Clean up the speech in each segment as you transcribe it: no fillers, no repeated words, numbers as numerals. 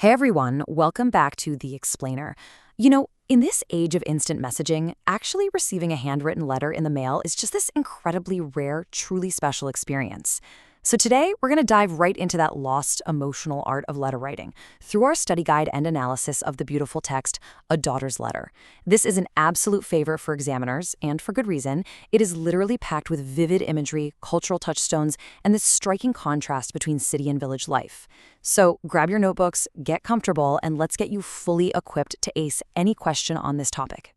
Hey everyone, welcome back to The Explainer. In this age of instant messaging, actually receiving a handwritten letter in the mail is just this incredibly rare, truly special experience. So today, we're going to dive right into that lost emotional art of letter writing through our study guide and analysis of the beautiful text, A Daughter's Letter. This is an absolute favorite for examiners, and for good reason. It is literally packed with vivid imagery, cultural touchstones, and this striking contrast between city and village life. So grab your notebooks, get comfortable, and let's get you fully equipped to ace any question on this topic.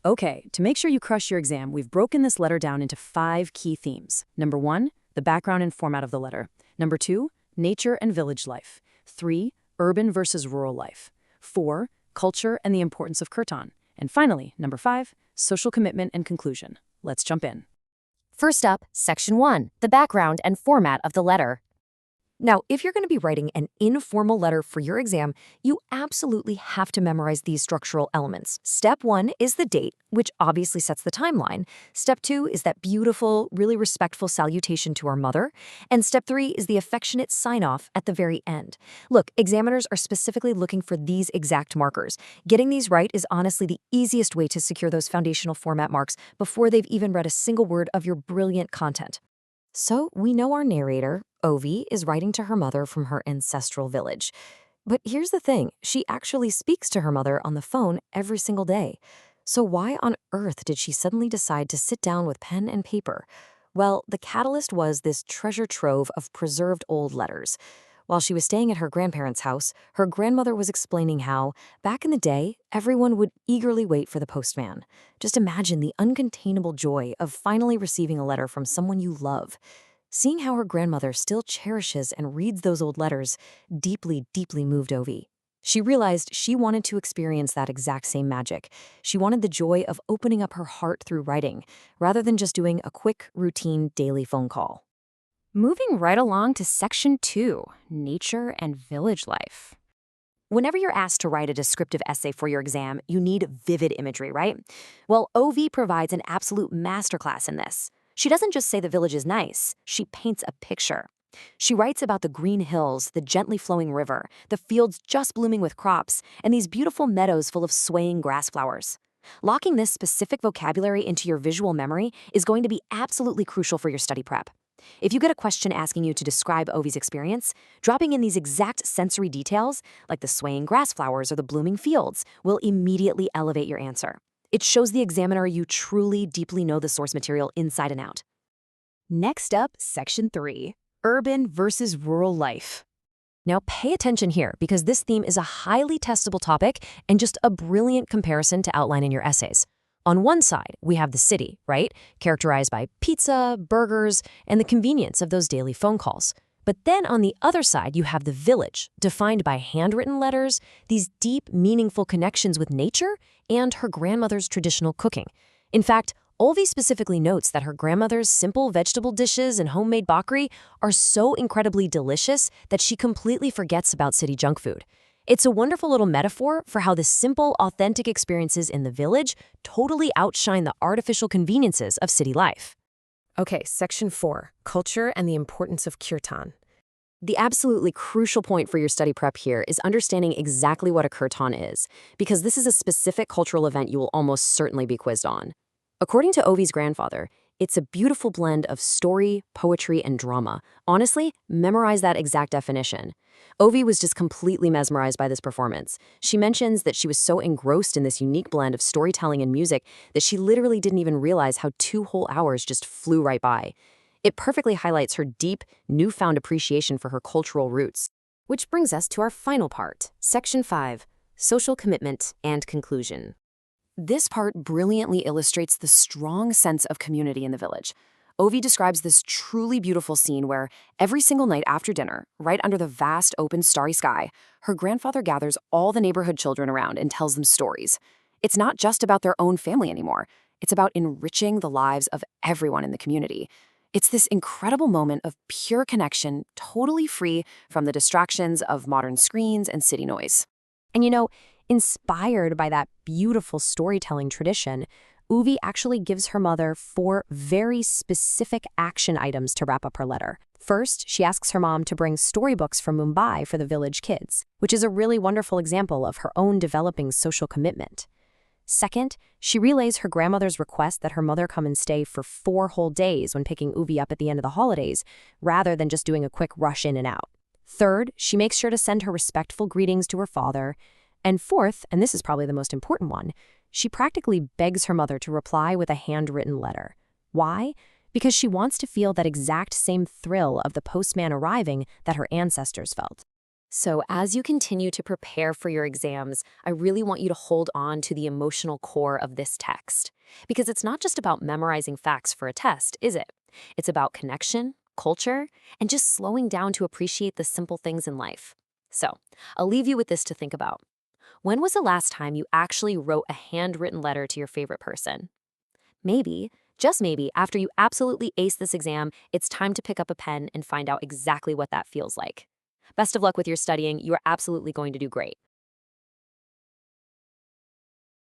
Okay, to make sure you crush your exam, we've broken this letter down into 5 key themes. Number 1, the background and format of the letter. Number 2, nature and village life. 3, urban versus rural life. 4, culture and the importance of kirtan. And finally, number 5, social commitment and conclusion. Let's jump in. First up, Section 1, the background and format of the letter. Now, if you're going to be writing an informal letter for your exam, you absolutely have to memorize these structural elements. Step 1 is the date, which obviously sets the timeline. Step 2 is that beautiful, really respectful salutation to our mother. And step 3 is the affectionate sign-off at the very end. Look, examiners are specifically looking for these exact markers. Getting these right is honestly the easiest way to secure those foundational format marks before they've even read a single word of your brilliant content. So we know our narrator, Ovi, is writing to her mother from her ancestral village. But here's the thing, she actually speaks to her mother on the phone every single day. So why on earth did she suddenly decide to sit down with pen and paper? Well, the catalyst was this treasure trove of preserved old letters. While she was staying at her grandparents' house, her grandmother was explaining how, back in the day, everyone would eagerly wait for the postman. Just imagine the uncontainable joy of finally receiving a letter from someone you love. Seeing how her grandmother still cherishes and reads those old letters deeply, deeply moved Ovi. She realized she wanted to experience that exact same magic. She wanted the joy of opening up her heart through writing, rather than just doing a quick, routine daily phone call. Moving right along to Section 2, nature and village life. Whenever you're asked to write a descriptive essay for your exam, you need vivid imagery, right? Well, OV provides an absolute masterclass in this. She doesn't just say the village is nice, she paints a picture. She writes about the green hills, the gently flowing river, the fields just blooming with crops, and these beautiful meadows full of swaying grass flowers. Locking this specific vocabulary into your visual memory is going to be absolutely crucial for your study prep. If you get a question asking you to describe Ovi's experience, dropping in these exact sensory details, like the swaying grass flowers or the blooming fields, will immediately elevate your answer. It shows the examiner you truly, deeply know the source material inside and out. Next up, Section 3, urban versus rural life. Now pay attention here, because this theme is a highly testable topic and just a brilliant comparison to outline in your essays. On one side, we have the city, right? Characterized by pizza, burgers, and the convenience of those daily phone calls. But then on the other side, you have the village, defined by handwritten letters, these deep, meaningful connections with nature, and her grandmother's traditional cooking. In fact, Olvi specifically notes that her grandmother's simple vegetable dishes and homemade bakri are so incredibly delicious that she completely forgets about city junk food. It's a wonderful little metaphor for how the simple, authentic experiences in the village totally outshine the artificial conveniences of city life. Okay, Section 4, culture and the importance of kirtan. The absolutely crucial point for your study prep here is understanding exactly what a kirtan is, because this is a specific cultural event you will almost certainly be quizzed on. According to Ovi's grandfather, it's a beautiful blend of story, poetry, and drama. Honestly, memorize that exact definition. Ovi was just completely mesmerized by this performance. She mentions that she was so engrossed in this unique blend of storytelling and music that she literally didn't even realize how 2 whole hours just flew right by. It perfectly highlights her deep, newfound appreciation for her cultural roots. Which brings us to our final part, Section 5, social commitment and conclusion. This part brilliantly illustrates the strong sense of community in the village. Ovi describes this truly beautiful scene where every single night after dinner, right under the vast open starry sky, her grandfather gathers all the neighborhood children around and tells them stories. It's not just about their own family anymore. It's about enriching the lives of everyone in the community. It's this incredible moment of pure connection, totally free from the distractions of modern screens and city noise. And inspired by that beautiful storytelling tradition, Ovi actually gives her mother 4 very specific action items to wrap up her letter. First, she asks her mom to bring storybooks from Mumbai for the village kids, which is a really wonderful example of her own developing social commitment. Second, she relays her grandmother's request that her mother come and stay for 4 whole days when picking Uvi up at the end of the holidays, rather than just doing a quick rush in and out. Third, she makes sure to send her respectful greetings to her father. And fourth, and this is probably the most important one, she practically begs her mother to reply with a handwritten letter. Why? Because she wants to feel that exact same thrill of the postman arriving that her ancestors felt. So as you continue to prepare for your exams, I really want you to hold on to the emotional core of this text. Because it's not just about memorizing facts for a test, is it? It's about connection, culture, and just slowing down to appreciate the simple things in life. So I'll leave you with this to think about. When was the last time you actually wrote a handwritten letter to your favorite person? Maybe, just maybe, after you absolutely ace this exam, it's time to pick up a pen and find out exactly what that feels like. Best of luck with your studying. You are absolutely going to do great.